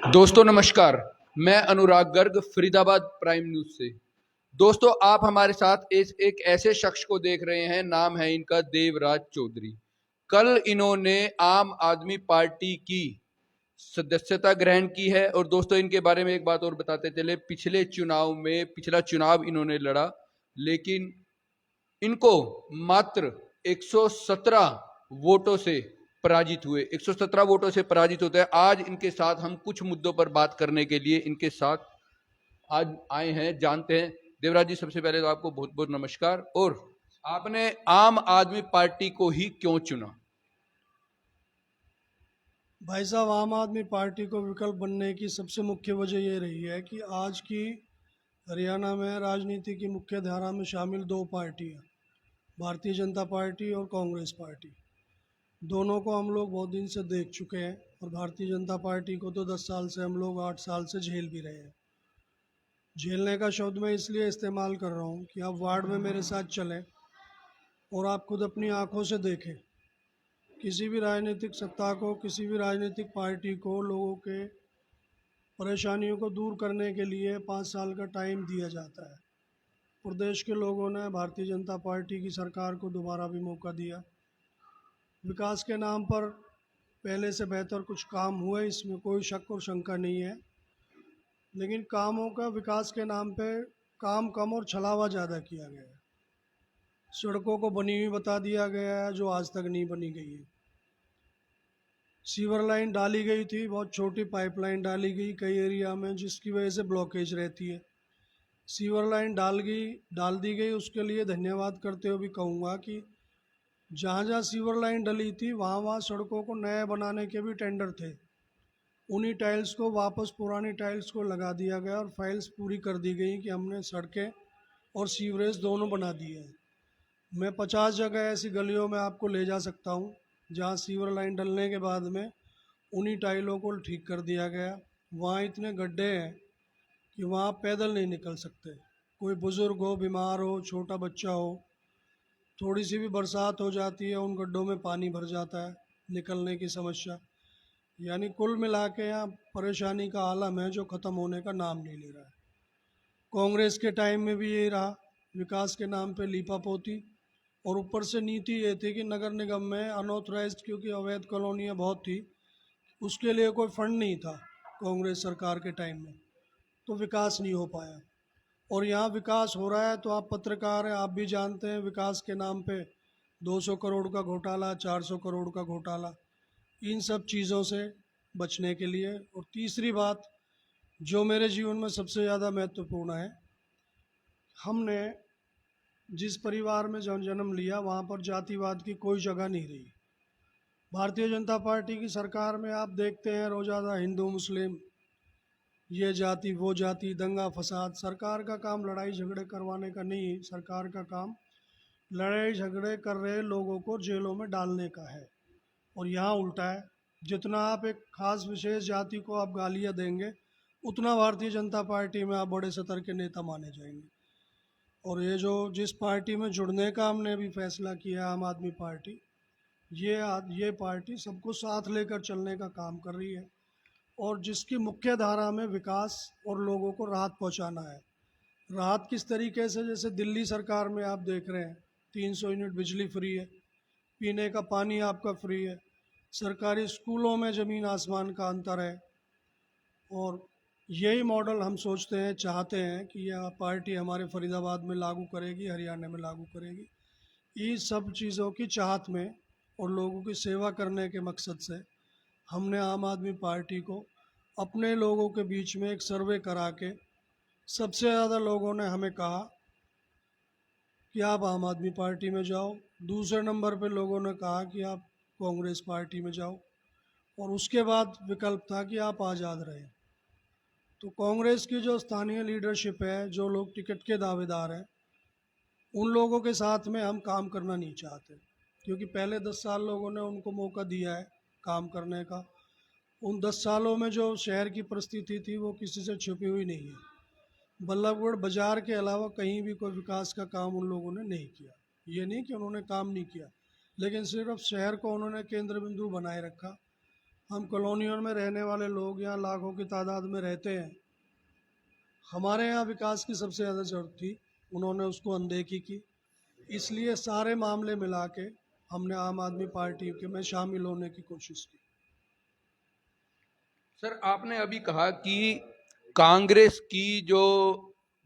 दोस्तों नमस्कार। मैं अनुराग गर्ग फरीदाबाद प्राइम न्यूज से। दोस्तों आप हमारे साथ एक ऐसे शख्स को देख रहे हैं, नाम है इनका देवराज चौधरी। कल इन्होंने आम आदमी पार्टी की सदस्यता ग्रहण की है। और दोस्तों इनके बारे में एक बात और बताते चले, पिछला चुनाव इन्होंने लड़ा, लेकिन इनको मात्र 117 वोटों से पराजित हुए। 117 वोटों से पराजित होते हैं। आज इनके साथ हम कुछ मुद्दों पर बात करने के लिए इनके साथ आज आए हैं, जानते हैं। देवराज जी, सबसे पहले तो आपको बहुत बहुत नमस्कार। और आपने आम आदमी पार्टी को ही क्यों चुना? भाई साहब, आम आदमी पार्टी को विकल्प बनने की सबसे मुख्य वजह ये रही है कि आज की हरियाणा में राजनीति की मुख्य धारा में शामिल दो पार्टियां, भारतीय जनता पार्टी और कांग्रेस पार्टी, दोनों को हम लोग बहुत दिन से देख चुके हैं। और भारतीय जनता पार्टी को तो 10 साल से, हम लोग 8 साल से झेल भी रहे हैं। झेलने का शब्द मैं इसलिए इस्तेमाल कर रहा हूँ कि आप वार्ड में मेरे साथ चलें और आप खुद अपनी आंखों से देखें। किसी भी राजनीतिक सत्ता को, किसी भी राजनीतिक पार्टी को लोगों के परेशानियों को दूर करने के लिए 5 साल का टाइम दिया जाता है। प्रदेश के लोगों ने भारतीय जनता पार्टी की सरकार को दोबारा भी मौका दिया। विकास के नाम पर पहले से बेहतर कुछ काम हुए, इसमें कोई शक और शंका नहीं है। लेकिन कामों का, विकास के नाम पे काम कम और छलावा ज़्यादा किया गया है। सड़कों को बनी हुई बता दिया गया है जो आज तक नहीं बनी गई है। सीवर लाइन डाली गई थी, बहुत छोटी पाइपलाइन डाली गई कई एरिया में, जिसकी वजह से ब्लॉकेज रहती है। सीवर लाइन डाल दी गई, उसके लिए धन्यवाद करते हुए भी कहूँगा कि जहाँ जहाँ सीवर लाइन डली थी वहाँ वहाँ सड़कों को नया बनाने के भी टेंडर थे। उन्हीं टाइल्स को वापस पुरानी टाइल्स को लगा दिया गया और फाइल्स पूरी कर दी गई कि हमने सड़कें और सीवरेज दोनों बना दिए हैं। मैं 50 जगह ऐसी गलियों में आपको ले जा सकता हूँ जहाँ सीवर लाइन डलने के बाद में उन्हीं टाइलों को ठीक कर दिया गया। वहाँ इतने गड्ढे हैं कि वहाँ पैदल नहीं निकल सकते। कोई बुज़ुर्ग हो, बीमार हो, छोटा बच्चा हो, थोड़ी सी भी बरसात हो जाती है उन गड्ढों में पानी भर जाता है, निकलने की समस्या। यानी कुल मिला के यहाँ परेशानी का आलम है जो ख़त्म होने का नाम नहीं ले रहा है। कांग्रेस के टाइम में भी यही रहा, विकास के नाम पे लीपापोती। और ऊपर से नीति ये थी कि नगर निगम में अनऑथराइज्ड, क्योंकि अवैध कॉलोनियाँ बहुत थी, उसके लिए कोई फंड नहीं था कांग्रेस सरकार के टाइम में, तो विकास नहीं हो पाया। और यहाँ विकास हो रहा है तो आप पत्रकार हैं, आप भी जानते हैं, विकास के नाम पे 200 करोड़ का घोटाला, 400 करोड़ का घोटाला। इन सब चीज़ों से बचने के लिए, और तीसरी बात जो मेरे जीवन में सबसे ज़्यादा महत्वपूर्ण है, हमने जिस परिवार में जन्म लिया वहाँ पर जातिवाद की कोई जगह नहीं रही। भारतीय जनता पार्टी की सरकार में आप देखते हैं रोज़ाना हिंदू मुस्लिम, ये जाति वो जाति, दंगा फसाद। सरकार का काम लड़ाई झगड़े करवाने का नहीं, सरकार का काम लड़ाई झगड़े कर रहे लोगों को जेलों में डालने का है। और यहाँ उल्टा है, जितना आप एक खास विशेष जाति को आप गालियाँ देंगे, उतना भारतीय जनता पार्टी में आप बड़े स्तर के नेता माने जाएंगे। और ये जो जिस पार्टी में जुड़ने का हमने अभी फैसला किया, आम आदमी पार्टी, ये पार्टी सबको साथ लेकर चलने का काम कर रही है, और जिसकी मुख्य धारा में विकास और लोगों को राहत पहुंचाना है। राहत किस तरीके से? जैसे दिल्ली सरकार में आप देख रहे हैं 300 यूनिट बिजली फ्री है, पीने का पानी आपका फ्री है, सरकारी स्कूलों में ज़मीन आसमान का अंतर है। और यही मॉडल हम सोचते हैं, चाहते हैं कि यह पार्टी हमारे फरीदाबाद में लागू करेगी, हरियाणा में लागू करेगी। ये सब चीज़ों की चाहत में और लोगों की सेवा करने के मकसद से हमने आम आदमी पार्टी को अपने लोगों के बीच में एक सर्वे करा के, सबसे ज़्यादा लोगों ने हमें कहा कि आप आम आदमी पार्टी में जाओ। दूसरे नंबर पे लोगों ने कहा कि आप कांग्रेस पार्टी में जाओ। और उसके बाद विकल्प था कि आप आज़ाद रहें। तो कांग्रेस की जो स्थानीय लीडरशिप है, जो लोग टिकट के दावेदार हैं, उन लोगों के साथ में हम काम करना नहीं चाहते, क्योंकि पहले 10 साल लोगों ने उनको मौका दिया है काम करने का। उन 10 सालों में जो शहर की परिस्थिति थी वो किसी से छुपी हुई नहीं है। बल्लभगढ़ बाजार के अलावा कहीं भी कोई विकास का काम उन लोगों ने नहीं किया। ये नहीं कि उन्होंने काम नहीं किया, लेकिन सिर्फ शहर को उन्होंने केंद्र बिंदु बनाए रखा। हम कॉलोनियों में रहने वाले लोग यहाँ लाखों की तादाद में रहते हैं। हमारे यहाँ विकास की सबसे ज़्यादा ज़रूरत थी, उन्होंने उसको अनदेखी की। इसलिए सारे मामले मिला के हमने आम आदमी पार्टी के में शामिल होने की कोशिश की। सर, आपने अभी कहा कि कांग्रेस की जो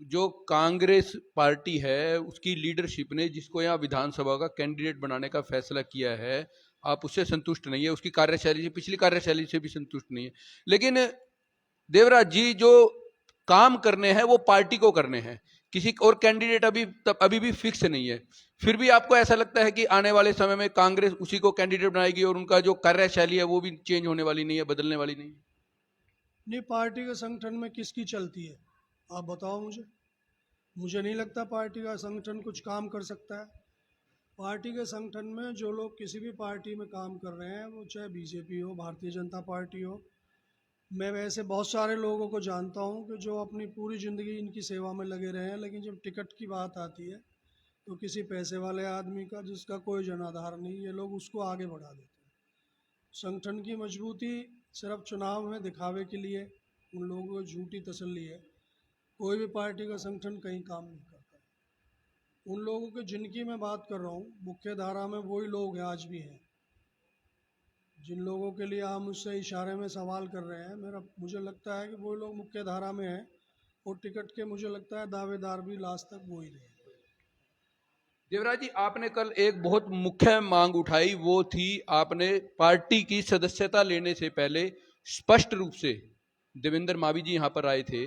जो कांग्रेस पार्टी है उसकी लीडरशिप ने जिसको यहाँ विधानसभा का कैंडिडेट बनाने का फैसला किया है, आप उससे संतुष्ट नहीं है, उसकी कार्यशैली से, पिछली कार्यशैली से भी संतुष्ट नहीं है। लेकिन देवराज जी, जो काम करने हैं वो पार्टी को करने हैं, किसी और कैंडिडेट अभी भी फिक्स नहीं है। फिर भी आपको ऐसा लगता है कि आने वाले समय में कांग्रेस उसी को कैंडिडेट बनाएगी और उनका जो कार्यशैली है वो भी चेंज होने वाली नहीं है, बदलने वाली नहीं है? नहीं, पार्टी के संगठन में किसकी चलती है, आप बताओ मुझे। मुझे नहीं लगता पार्टी का संगठन कुछ काम कर सकता है। पार्टी के संगठन में जो लोग किसी भी पार्टी में काम कर रहे हैं, वो चाहे बीजेपी हो, भारतीय जनता पार्टी हो, मैं वैसे बहुत सारे लोगों को जानता हूं कि जो अपनी पूरी ज़िंदगी इनकी सेवा में लगे रहे हैं, लेकिन जब टिकट की बात आती है तो किसी पैसे वाले आदमी का जिसका कोई जनाधार नहीं, ये लोग उसको आगे बढ़ा देते हैं। संगठन की मजबूती सिर्फ चुनाव में दिखावे के लिए उन लोगों को झूठी तसल्ली है। कोई भी पार्टी का संगठन कहीं काम नहीं करता। उन लोगों के जिनकी मैं बात कर रहा हूँ, मुख्य धारा में वही लोग हैं, आज भी हैं। जिन लोगों के लिए आप मुझसे इशारे में सवाल कर रहे हैं, मुझे लगता है कि वो लोग मुख्य धारा में हैं, और टिकट के मुझे लगता है दावेदार भी लास्ट तक वो ही रहे। देवराज जी, आपने कल एक बहुत मुख्य मांग उठाई, वो थी आपने पार्टी की सदस्यता लेने से पहले स्पष्ट रूप से, देवेंद्र मावी जी यहाँ पर आए थे,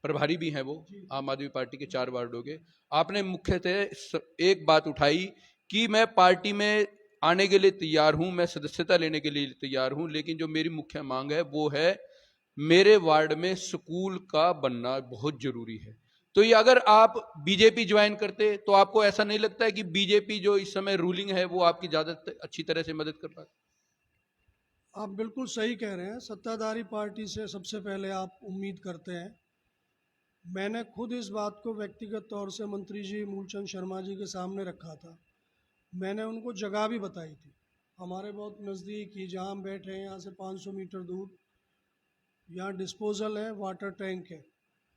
प्रभारी भी हैं वो आम आदमी पार्टी के 4 वार्डों के। आपने मुख्यतः एक बात उठाई कि मैं पार्टी में आने के लिए तैयार हूं, मैं सदस्यता लेने के लिए तैयार हूं, लेकिन जो मेरी मुख्य मांग है वो है मेरे वार्ड में स्कूल का बनना बहुत जरूरी है। तो ये अगर आप बीजेपी ज्वाइन करते तो आपको ऐसा नहीं लगता है कि बीजेपी जो इस समय रूलिंग है वो आपकी ज्यादा अच्छी तरह से मदद कर पाती? आप बिल्कुल सही कह रहे हैं, सत्ताधारी पार्टी से सबसे पहले आप उम्मीद करते हैं। मैंने खुद इस बात को व्यक्तिगत तौर से मंत्री जी मूलचंद शर्मा जी के सामने रखा था। मैंने उनको जगह भी बताई थी। हमारे बहुत नज़दीक ही जहाँ हम बैठे हैं, यहाँ से 500 मीटर दूर, यहाँ डिस्पोजल है, वाटर टैंक है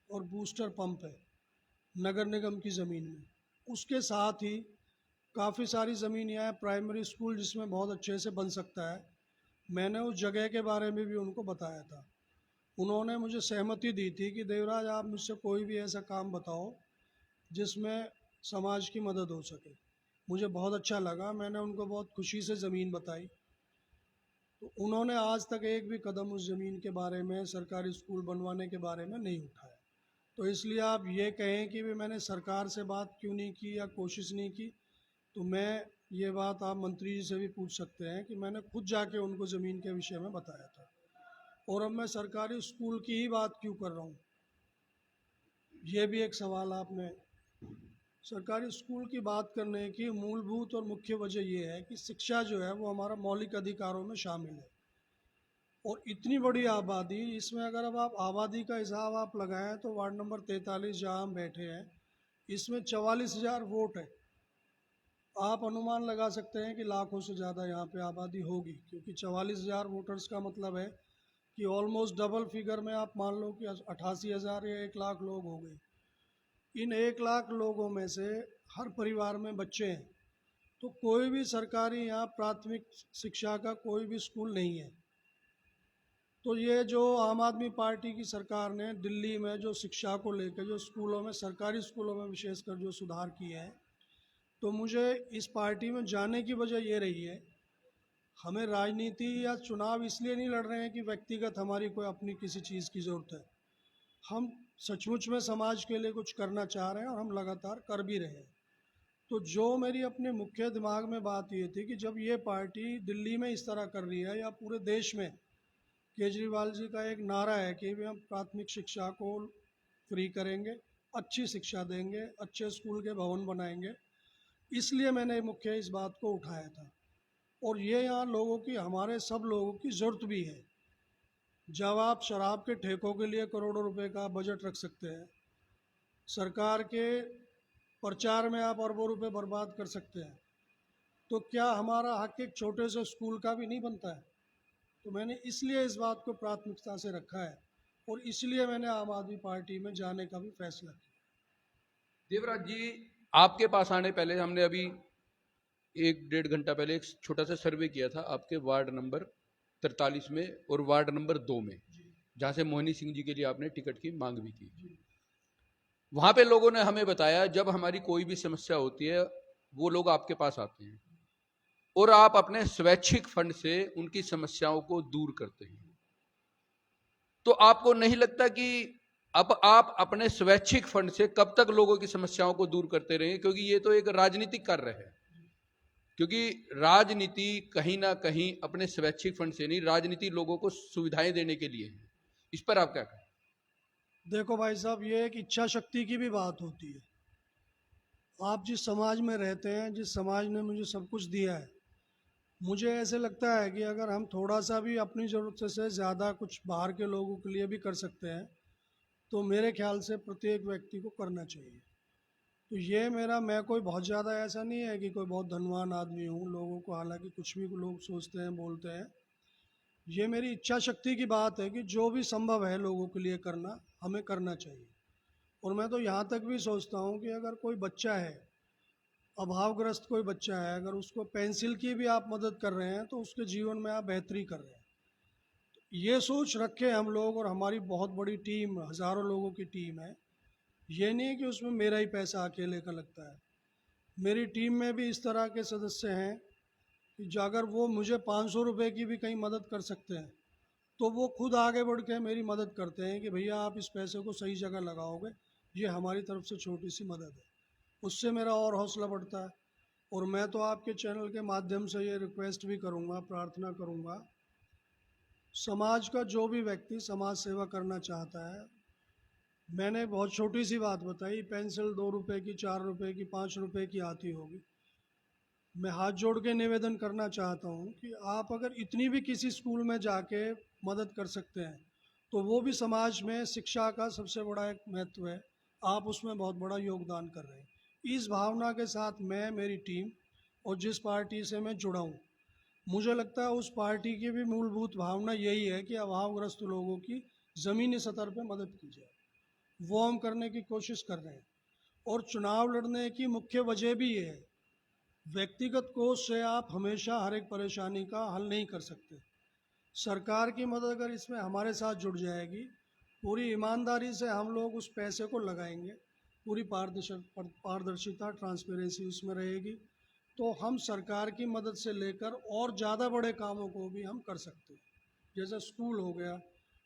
और बूस्टर पंप है नगर निगम की ज़मीन में। उसके साथ ही काफ़ी सारी ज़मीन यहाँ है, प्राइमरी स्कूल जिसमें बहुत अच्छे से बन सकता है। मैंने उस जगह के बारे में भी उनको बताया था। उन्होंने मुझे सहमति दी थी कि देवराज, आप मुझसे कोई भी ऐसा काम बताओ जिसमें समाज की मदद हो सके। मुझे बहुत अच्छा लगा, मैंने उनको बहुत खुशी से ज़मीन बताई। तो उन्होंने आज तक एक भी कदम उस ज़मीन के बारे में, सरकारी स्कूल बनवाने के बारे में नहीं उठाया। तो इसलिए आप ये कहें कि भी मैंने सरकार से बात क्यों नहीं की या कोशिश नहीं की, तो मैं ये बात आप मंत्री जी से भी पूछ सकते हैं कि मैंने खुद जाके उनको ज़मीन के विषय में बताया था। और अब मैं सरकारी स्कूल की ही बात क्यों कर रहा हूँ, ये भी एक सवाल आपने। सरकारी स्कूल की बात करने की मूलभूत और मुख्य वजह ये है कि शिक्षा जो है वो हमारा मौलिक अधिकारों में शामिल है। और इतनी बड़ी आबादी, इसमें अगर अब आप आबादी का हिसाब आप लगाएं तो वार्ड नंबर 43 जहाँ हम बैठे हैं, इसमें 44,000 वोट है। आप अनुमान लगा सकते हैं कि लाखों से ज़्यादा यहाँ पे आबादी होगी, क्योंकि 44,000 वोटर्स का मतलब है कि ऑलमोस्ट डबल फिगर में आप मान लो कि 88,000 या 1 लाख लोग हो गए। इन 1 लाख लोगों में से हर परिवार में बच्चे हैं, तो कोई भी सरकारी यहाँ प्राथमिक शिक्षा का कोई भी स्कूल नहीं है। तो ये जो आम आदमी पार्टी की सरकार ने दिल्ली में जो शिक्षा को लेकर, जो स्कूलों में, सरकारी स्कूलों में विशेषकर जो सुधार किए हैं, तो मुझे इस पार्टी में जाने की वजह ये रही है। हमें राजनीति या चुनाव इसलिए नहीं लड़ रहे हैं कि व्यक्तिगत हमारी कोई अपनी किसी चीज़ की ज़रूरत है। हम सचमुच में समाज के लिए कुछ करना चाह रहे हैं और हम लगातार कर भी रहे हैं। तो जो मेरी अपने मुख्य दिमाग में बात ये थी कि जब ये पार्टी दिल्ली में इस तरह कर रही है, या पूरे देश में केजरीवाल जी का एक नारा है कि हम प्राथमिक शिक्षा को फ्री करेंगे, अच्छी शिक्षा देंगे, अच्छे स्कूल के भवन बनाएंगे, इसलिए मैंने मुख्य इस बात को उठाया था। और ये यहाँ लोगों की, हमारे सब लोगों की ज़रूरत भी है। जब आप शराब के ठेकों के लिए करोड़ों रुपए का बजट रख सकते हैं, सरकार के प्रचार में आप अरबों रुपए बर्बाद कर सकते हैं, तो क्या हमारा हक एक छोटे से स्कूल का भी नहीं बनता है? तो मैंने इसलिए इस बात को प्राथमिकता से रखा है और इसलिए मैंने आम आदमी पार्टी में जाने का भी फैसला किया। देवराज जी, आपके पास आने पहले हमने अभी 1-1.5 घंटा पहले एक छोटा सा सर्वे किया था आपके वार्ड नंबर 43 में और वार्ड नंबर 2 में, जहां से मोहिनी सिंह जी के लिए आपने टिकट की मांग भी की। वहां पे लोगों ने हमें बताया जब हमारी कोई भी समस्या होती है वो लोग आपके पास आते हैं और आप अपने स्वैच्छिक फंड से उनकी समस्याओं को दूर करते हैं। तो आपको नहीं लगता कि अब आप अपने स्वैच्छिक फंड से कब तक लोगों की समस्याओं को दूर करते रहेंगे? क्योंकि ये तो एक राजनीतिक कार्य है, क्योंकि राजनीति कहीं ना कहीं अपने स्वैच्छिक फंड से नहीं, राजनीति लोगों को सुविधाएं देने के लिए है। इस पर आप क्या कहें? देखो भाई साहब, ये एक इच्छा शक्ति की भी बात होती है। आप जिस समाज में रहते हैं, जिस समाज ने मुझे सब कुछ दिया है, मुझे ऐसे लगता है कि अगर हम थोड़ा सा भी अपनी ज़रूरत से ज़्यादा कुछ बाहर के लोगों के लिए भी कर सकते हैं तो मेरे ख्याल से प्रत्येक व्यक्ति को करना चाहिए। तो ये मेरा, मैं कोई बहुत ज़्यादा ऐसा नहीं है कि कोई बहुत धनवान आदमी हूँ लोगों को, हालांकि कुछ भी लोग सोचते हैं बोलते हैं। ये मेरी इच्छा शक्ति की बात है कि जो भी संभव है लोगों के लिए करना, हमें करना चाहिए। और मैं तो यहाँ तक भी सोचता हूँ कि अगर कोई बच्चा है, अभावग्रस्त कोई बच्चा है, अगर उसको पेंसिल की भी आप मदद कर रहे हैं तो उसके जीवन में आप बेहतरी कर रहे हैं। ये सोच रखे हम लोग, और हमारी बहुत बड़ी टीम, हज़ारों लोगों की टीम है। ये नहीं है कि उसमें मेरा ही पैसा अकेले का लगता है। मेरी टीम में भी इस तरह के सदस्य हैं कि जो अगर वो मुझे 500 रुपये की भी कहीं मदद कर सकते हैं तो वो खुद आगे बढ़ के मेरी मदद करते हैं कि भैया आप इस पैसे को सही जगह लगाओगे, ये हमारी तरफ से छोटी सी मदद है। उससे मेरा और हौसला बढ़ता है। और मैं तो आपके चैनल के माध्यम से ये रिक्वेस्ट भी करूँगा, प्रार्थना करूँगा, समाज का जो भी व्यक्ति समाज सेवा करना चाहता है, मैंने बहुत छोटी सी बात बताई, पेंसिल 2 रुपए की, 4 रुपए की, 5 रुपए की आती होगी। मैं हाथ जोड़ के निवेदन करना चाहता हूँ कि आप अगर इतनी भी किसी स्कूल में जाके मदद कर सकते हैं तो वो भी समाज में शिक्षा का सबसे बड़ा एक महत्व है। आप उसमें बहुत बड़ा योगदान कर रहे हैं। इस भावना के साथ मैं, मेरी टीम और जिस पार्टी से मैं जुड़ा हूँ, मुझे लगता है उस पार्टी की भी मूलभूत भावना यही है कि अभावग्रस्त लोगों की ज़मीनी स्तर पर मदद की जाए। वो हम करने की कोशिश कर रहे हैं। और चुनाव लड़ने की मुख्य वजह भी ये है, व्यक्तिगत कोष से आप हमेशा हर एक परेशानी का हल नहीं कर सकते। सरकार की मदद अगर इसमें हमारे साथ जुड़ जाएगी, पूरी ईमानदारी से हम लोग उस पैसे को लगाएंगे, पूरी पारदर्शिता, ट्रांसपेरेंसी उसमें रहेगी, तो हम सरकार की मदद से लेकर और ज़्यादा बड़े कामों को भी हम कर सकते हैं। जैसे स्कूल हो गया,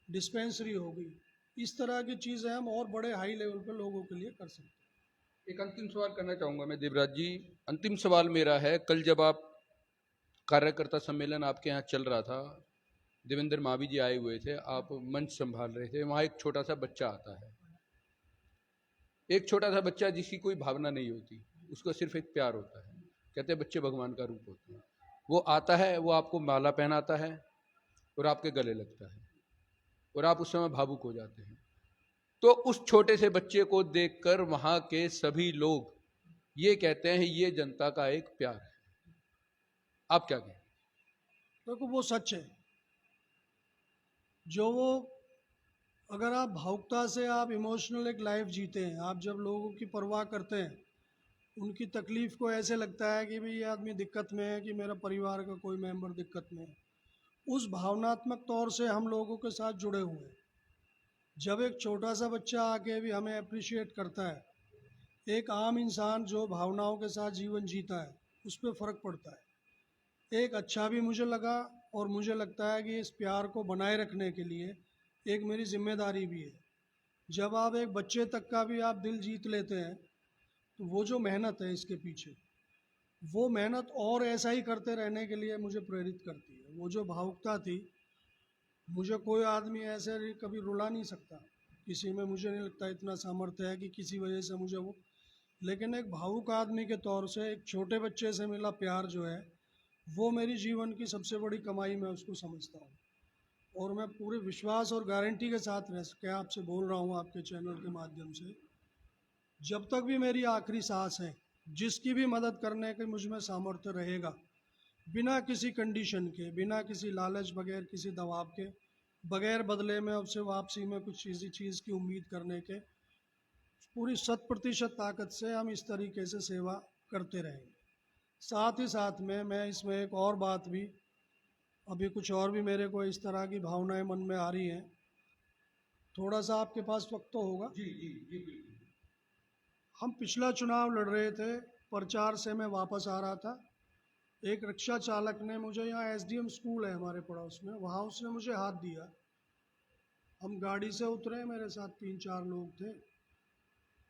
डिस्पेंसरी हो गई, इस तरह की चीज़ें हम और बड़े हाई लेवल पे लोगों के लिए कर सकते हैं। एक अंतिम सवाल करना चाहूंगा मैं देवराज जी। अंतिम सवाल मेरा है, कल जब आप कार्यकर्ता सम्मेलन आपके यहाँ चल रहा था, देवेंद्र मावी जी आए हुए थे, आप मंच संभाल रहे थे, वहां एक छोटा सा बच्चा आता है, एक छोटा सा बच्चा जिसकी कोई भावना नहीं होती, उसको सिर्फ एक प्यार होता है। कहते हैं बच्चे भगवान का रूप होते हैं। वो आता है, वो आपको माला पहनाता है और आपके गले लगता है और आप उस समय भावुक हो जाते हैं। तो उस छोटे से बच्चे को देखकर वहां के सभी लोग ये कहते हैं ये जनता का एक प्यार है। आप क्या कहें? देखो, वो सच है। जो वो, अगर आप भावुकता से, आप इमोशनल एक लाइफ जीते हैं, आप जब लोगों की परवाह करते हैं, उनकी तकलीफ़ को ऐसे लगता है कि भाई ये आदमी दिक्कत में है, कि मेरा परिवार का कोई मेंबर दिक्कत में है, उस भावनात्मक तौर से हम लोगों के साथ जुड़े हुए हैं। जब एक छोटा सा बच्चा आके भी हमें अप्रिशिएट करता है, एक आम इंसान जो भावनाओं के साथ जीवन जीता है, उस पर फ़र्क पड़ता है। एक अच्छा भी मुझे लगा, और मुझे लगता है कि इस प्यार को बनाए रखने के लिए एक मेरी जिम्मेदारी भी है। जब आप एक बच्चे तक का भी आप दिल जीत लेते हैं तो वो जो मेहनत है इसके पीछे, वो मेहनत और ऐसा ही करते रहने के लिए मुझे प्रेरित करती है। वो जो भावुकता थी, मुझे कोई आदमी ऐसे कभी रुला नहीं सकता किसी में, मुझे नहीं लगता इतना सामर्थ्य है कि किसी वजह से मुझे वो, लेकिन एक भावुक आदमी के तौर से एक छोटे बच्चे से मिला प्यार जो है, वो मेरी जीवन की सबसे बड़ी कमाई मैं उसको समझता हूँ। और मैं पूरे विश्वास और गारंटी के साथ रह के आपसे बोल रहा हूँ आपके चैनल के माध्यम से, जब तक भी मेरी आखिरी सांस है, जिसकी भी मदद करने के मुझ में सामर्थ्य रहेगा, बिना किसी कंडीशन के, बिना किसी लालच, बगैर किसी दबाव के, बगैर बदले में उससे वापसी में कुछ किसी चीज़ की उम्मीद करने के, पूरी 100% ताकत से हम इस तरीके से सेवा करते रहेंगे। साथ ही साथ में मैं इसमें एक और बात भी, अभी कुछ और भी मेरे को इस तरह की भावनाएं मन में आ रही हैं। थोड़ा सा आपके पास वक्त तो होगा? जी जी जी बिल्कुल। हम पिछला चुनाव लड़ रहे थे, प्रचार से मैं वापस आ रहा था। एक रिक्शा चालक ने मुझे, यहाँ एसडीएम स्कूल है हमारे पड़ोस में, वहाँ उसने मुझे हाथ दिया। हम गाड़ी से उतरे, मेरे साथ 3-4 लोग थे।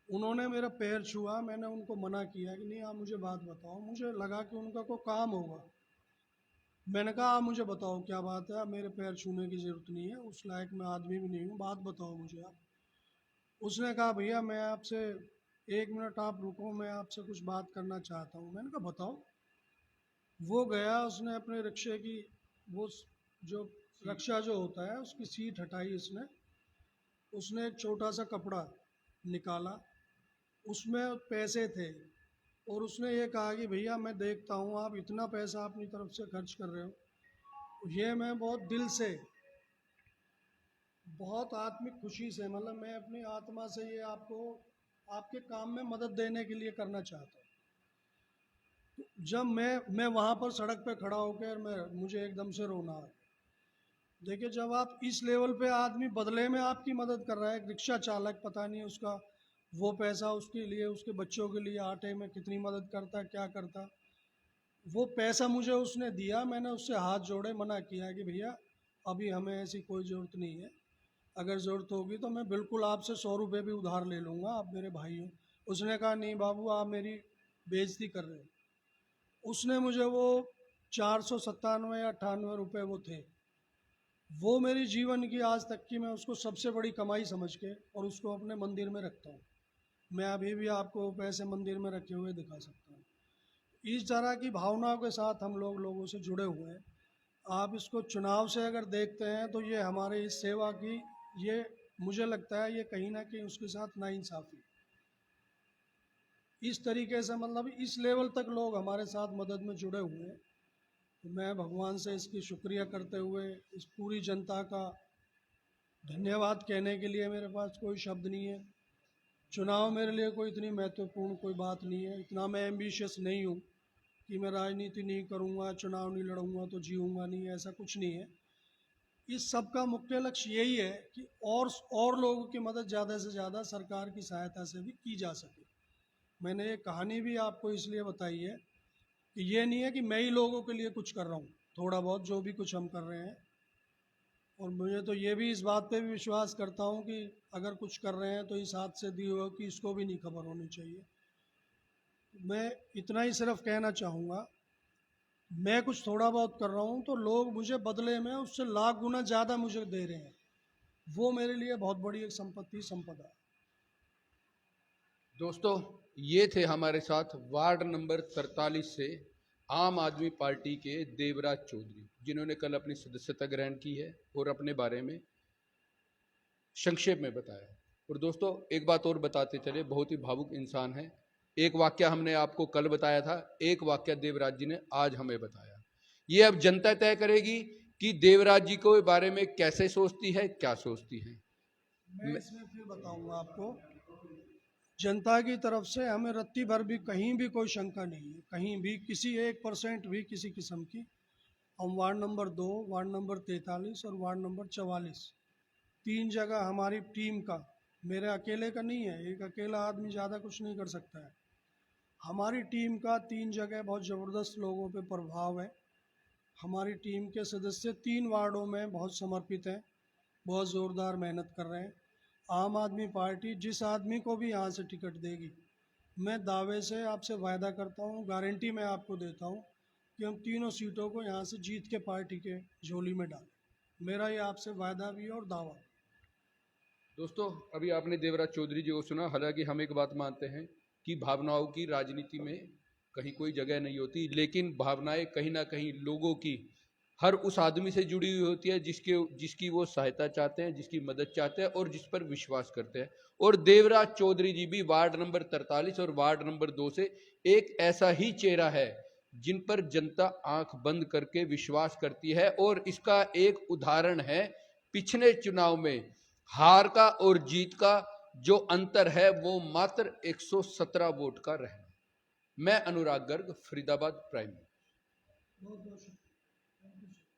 उन्होंने मेरा पैर छुआ, मैंने उनको मना किया कि नहीं आप मुझे बात बताओ। मुझे लगा कि उनका कोई काम होगा। मैंने कहा आप मुझे बताओ क्या बात है, आप मेरे पैर छूने की ज़रूरत नहीं है, उस लायक मैं आदमी भी नहीं हूँ, बात बताओ मुझे आप। उसने कहा भैया मैं आपसे 1 मिनट आप रुको, मैं आपसे कुछ बात करना चाहता हूँ। मैंने कहा बताओ। वो गया, उसने अपने रिक्शे की वो जो रक्षा जो होता है उसकी सीट हटाई उसने। उसने एक छोटा सा कपड़ा निकाला, उसमें पैसे थे, और उसने ये कहा कि भैया मैं देखता हूँ आप इतना पैसा अपनी तरफ से खर्च कर रहे हो, ये मैं बहुत दिल से, बहुत आत्मिक खुशी से, मतलब मैं अपनी आत्मा से ये आपको आपके काम में मदद देने के लिए करना चाहता हूँ। जब मैं वहाँ पर सड़क पे खड़ा होकर मुझे एकदम से रोना आ गया। देखिए जब आप इस लेवल पे, आदमी बदले में आपकी मदद कर रहा है, एक रिक्शा चालक, पता नहीं उसका वो पैसा उसके लिए, उसके बच्चों के लिए आटे में कितनी मदद करता, क्या करता, वो पैसा मुझे उसने दिया। मैंने उससे हाथ जोड़े, मना किया कि भैया अभी हमें ऐसी कोई ज़रूरत नहीं है, अगर ज़रूरत होगी तो मैं बिल्कुल आपसे 100 रुपये भी उधार ले लूँगा, आप मेरे भाई हो। उसने कहा नहीं बाबू आप मेरी बेइज्जती कर रहे हो। उसने मुझे वो 497 या 98 रुपये वो थे, वो मेरी जीवन की आज तक की, मैं उसको सबसे बड़ी कमाई समझ के और उसको अपने मंदिर में रखता हूँ। मैं अभी भी आपको वो पैसे मंदिर में रखे हुए दिखा सकता हूँ। इस तरह की भावनाओं के साथ हम लोगों से जुड़े हुए हैं। आप इसको चुनाव से अगर देखते हैं तो ये हमारे इस सेवा की, ये मुझे लगता है ये कहीं ना कहीं उसके साथ नाइंसाफ़ी, इस तरीके से, मतलब इस लेवल तक लोग हमारे साथ मदद में जुड़े हुए हैं। तो मैं भगवान से इसकी शुक्रिया करते हुए इस पूरी जनता का धन्यवाद कहने के लिए मेरे पास कोई शब्द नहीं है। चुनाव मेरे लिए कोई इतनी महत्वपूर्ण कोई बात नहीं है, इतना मैं एम्बिशियस नहीं हूँ कि मैं राजनीति नहीं करूँगा, चुनाव नहीं लड़ूंगा तो जीऊँगा नहीं, ऐसा कुछ नहीं है। इस सब का मुख्य लक्ष्य यही है कि और लोगों की मदद ज़्यादा से ज़्यादा सरकार की सहायता से भी की जा सके। मैंने ये कहानी भी आपको इसलिए बताई है कि ये नहीं है कि मैं ही लोगों के लिए कुछ कर रहा हूँ, थोड़ा बहुत जो भी कुछ हम कर रहे हैं। और मुझे तो ये भी, इस बात पे भी विश्वास करता हूँ कि अगर कुछ कर रहे हैं तो इस हाथ से दी हो कि इसको भी नहीं खबर होनी चाहिए। मैं इतना ही सिर्फ कहना चाहूँगा, मैं कुछ थोड़ा बहुत कर रहा हूँ तो लोग मुझे बदले में उससे लाख गुना ज़्यादा मुझे दे रहे हैं, वो मेरे लिए बहुत बड़ी एक संपदा है। दोस्तों ये थे हमारे साथ वार्ड नंबर 43 से आम आदमी पार्टी के देवराज चौधरी, जिन्होंने कल अपनी सदस्यता ग्रहण की है और अपने बारे में संक्षेप में बताया। और दोस्तों एक बात और बताते चले, बहुत ही भावुक इंसान है। एक वाक्य हमने आपको कल बताया था, एक वाक्य देवराज जी ने आज हमें बताया। ये अब जनता तय करेगी कि देवराज जी के बारे में कैसे सोचती है, क्या सोचती है। मैं इसमें फिर बताऊंगा आपको, जनता की तरफ से हमें रत्ती भर भी कहीं भी कोई शंका नहीं है, कहीं भी किसी 1% भी किसी किस्म की। हम वार्ड नंबर 2, वार्ड नंबर 43 और वार्ड नंबर 44, 3 जगह हमारी टीम का, मेरे अकेले का नहीं है, एक अकेला आदमी ज़्यादा कुछ नहीं कर सकता है। हमारी टीम का 3 जगह बहुत ज़बरदस्त लोगों पे प्रभाव है। हमारी टीम के सदस्य 3 वार्डों में बहुत समर्पित हैं, बहुत ज़ोरदार मेहनत कर रहे हैं। आम आदमी पार्टी जिस आदमी को भी यहाँ से टिकट देगी, मैं दावे से आपसे वायदा करता हूँ, गारंटी मैं आपको देता हूँ कि हम तीनों सीटों को यहाँ से जीत के पार्टी के झोली में डालें। मेरा ये आपसे वायदा भी है और दावा। दोस्तों अभी आपने देवराज चौधरी जी को सुना। हालांकि हम एक बात मानते हैं कि भावनाओं की राजनीति में कहीं कोई जगह नहीं होती, लेकिन भावनाएं कहीं ना कहीं लोगों की हर उस आदमी से जुड़ी हुई होती है जिसकी वो सहायता चाहते हैं, जिसकी मदद चाहते हैं और जिस पर विश्वास करते हैं। और देवराज चौधरी जी भी वार्ड नंबर 43 और वार्ड नंबर 2 से एक ऐसा ही चेहरा है जिन पर जनता आंख बंद करके विश्वास करती है। और इसका एक उदाहरण है पिछले चुनाव में हार का और जीत का जो अंतर है वो मात्र 117 वोट का रहा। मैं अनुराग गर्ग, फरीदाबाद प्राइम। बहुत बहुत शुक्रिया।